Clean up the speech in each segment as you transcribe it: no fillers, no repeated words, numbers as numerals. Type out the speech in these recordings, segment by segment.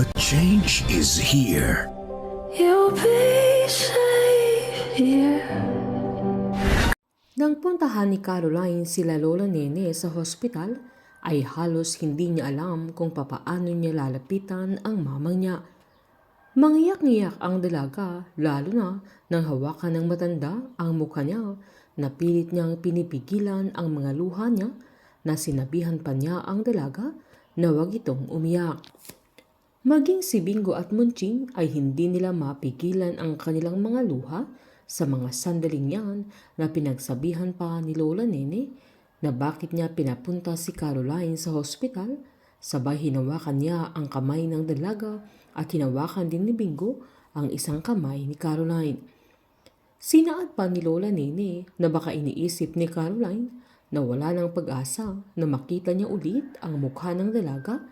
The change is here. You'll be safe here. Nang puntahan ni Caroline sila Lola Nene sa hospital, ay halos hindi niya alam kung papaano niya lalapitan ang mamang niya. Mangiyak-ngiyak ang dalaga, lalo na nang hawakan ng matanda ang mukha niya, na pilit niyang pinipigilan ang mga luha niya, na sinabihan pa niya ang dalaga na huwag itong umiyak. Maging si Bingo at Munching ay hindi nila mapigilan ang kanilang mga luha sa mga sandaling yan, na pinagsabihan pa ni Lola Nene na bakit niya pinapunta si Caroline sa hospital. Sabay hinawakan niya ang kamay ng dalaga at hinawakan din ni Bingo ang isang kamay ni Caroline. Sinaad pa ni Lola Nene na baka iniisip ni Caroline na wala ng pag-asa na makita niya ulit ang mukha ng dalaga.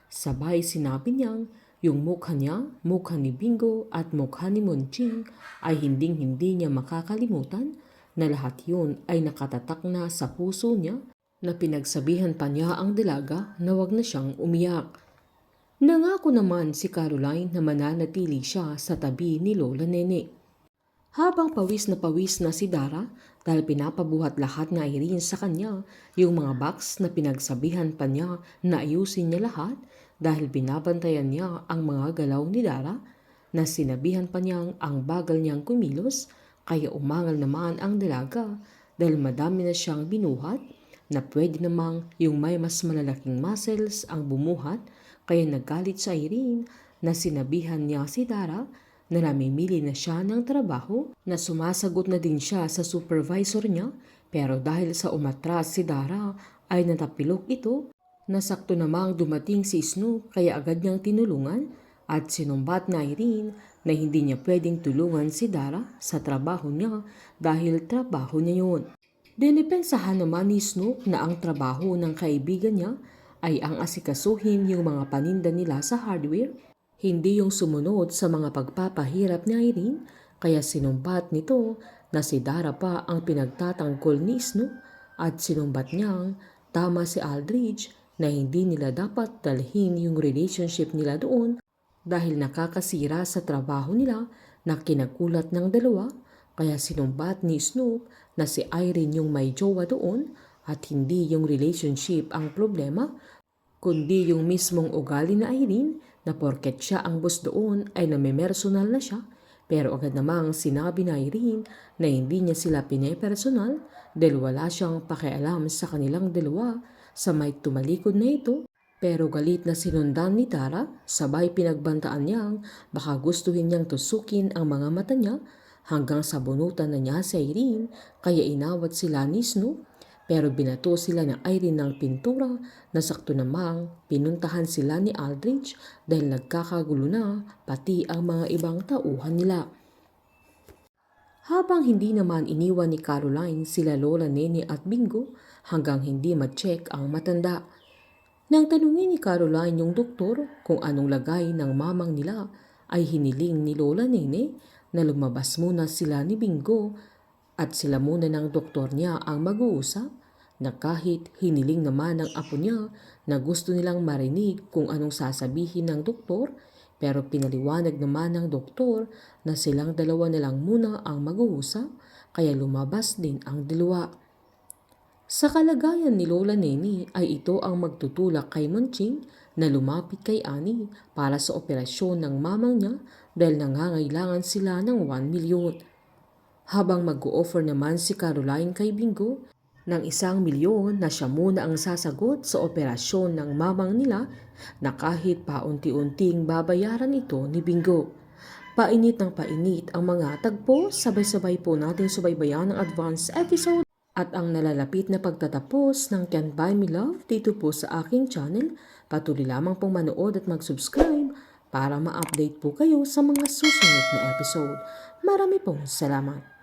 Sabay sinabi niyang yung mukha niya, mukha ni Bingo at mukha ni Munching ay hinding-hindi niya makakalimutan, na lahat yun ay nakatatak na sa puso niya, na pinagsabihan pa niya ang dalaga na wag na siyang umiyak. Nangako naman si Caroline na mananatili siya sa tabi ni Lola Nene. Habang pawis na si Dara dahil pinapabuhat lahat ng Irene sa kanya yung mga box na pinagsabihan pa niya na ayusin niya lahat, dahil binabantayan niya ang mga galaw ni Dara, na sinabihan pa niyang ang bagal niyang kumilos, kaya umangal naman ang dalaga dahil madami na siyang binuhat, na pwede namang yung may mas malalaking muscles ang bumuhat, kaya nagalit sa Irene na sinabihan niya si Dara na namimili na siya ng trabaho, na sumasagot na din siya sa supervisor niya, pero dahil sa umatras si Dara ay natapilok ito. Nasakto namang dumating si Snoop, kaya agad niyang tinulungan at sinumbat na Irene na hindi niya pwedeng tulungan si Dara sa trabaho niya dahil trabaho niya yun. Dinipensahan naman ni Snoop na ang trabaho ng kaibigan niya ay ang asikasuhin yung mga paninda nila sa hardware, hindi yung sumunod sa mga pagpapahirap ni Irene, kaya sinumbat nito na si Dara pa ang pinagtatanggol ni Snoop, at sinumbat niyang tama si Aldridge na hindi nila dapat dalhin yung relationship nila doon dahil nakakasira sa trabaho nila, na kinagulat ng dalawa. Kaya sinumbat ni Snoop na si Irene yung may jowa doon at hindi yung relationship ang problema, kundi yung mismong ugali na Irene, na porket siya ang boss doon ay namimersonal na siya. Pero agad namang sinabi na Irene na hindi niya sila pinepersonal dahil wala siyang pakialam sa kanilang dalawa, sa may tumalikod na ito. Pero galit na sinundan ni Dara, sabay pinagbantaan niyang baka gustuhin niyang tusukin ang mga mata niya, hanggang sa bunutan na niya si Irene, kaya inawat sila ni Snoop. Pero binato sila ng Irene ng pintura, na sakto namang pinuntahan sila ni Aldridge dahil nagkakagulo na pati ang mga ibang tauhan nila. Habang hindi naman iniwan ni Caroline sila Lola Nene at Bingo hanggang hindi ma-check ang matanda. Nang tanungin ni Caroline yung doktor kung anong lagay ng mamang nila, ay hiniling ni Lola Nene na lumabas muna sila ni Bingo at sila muna ng doktor niya ang mag-uusap, na kahit hiniling naman ng apo niya na gusto nilang marinig kung anong sasabihin ng doktor, pero pinaliwanag naman ng doktor na silang dalawa na lang muna ang mag-uusap, kaya lumabas din ang dalawa. Sa kalagayan ni Lola Nene ay ito ang magtutulak kay Munching na lumapit kay Annie para sa operasyon ng mamang niya dahil nangangailangan sila ng 1 milyon. Habang mag-o-offer naman si Caroline kay Bingo ng 1 milyon na siya muna ang sasagot sa operasyon ng mamang nila, na kahit paunti-unting babayaran ito ni Bingo. Painit ng painit ang mga tagpo, sabay-sabay po natin subaybayan ang advance episode at ang nalalapit na pagtatapos ng Can't Buy Me Love dito po sa aking channel. Patuloy lamang pong manood at mag-subscribe para ma-update po kayo sa mga susunod na episode. Marami pong salamat.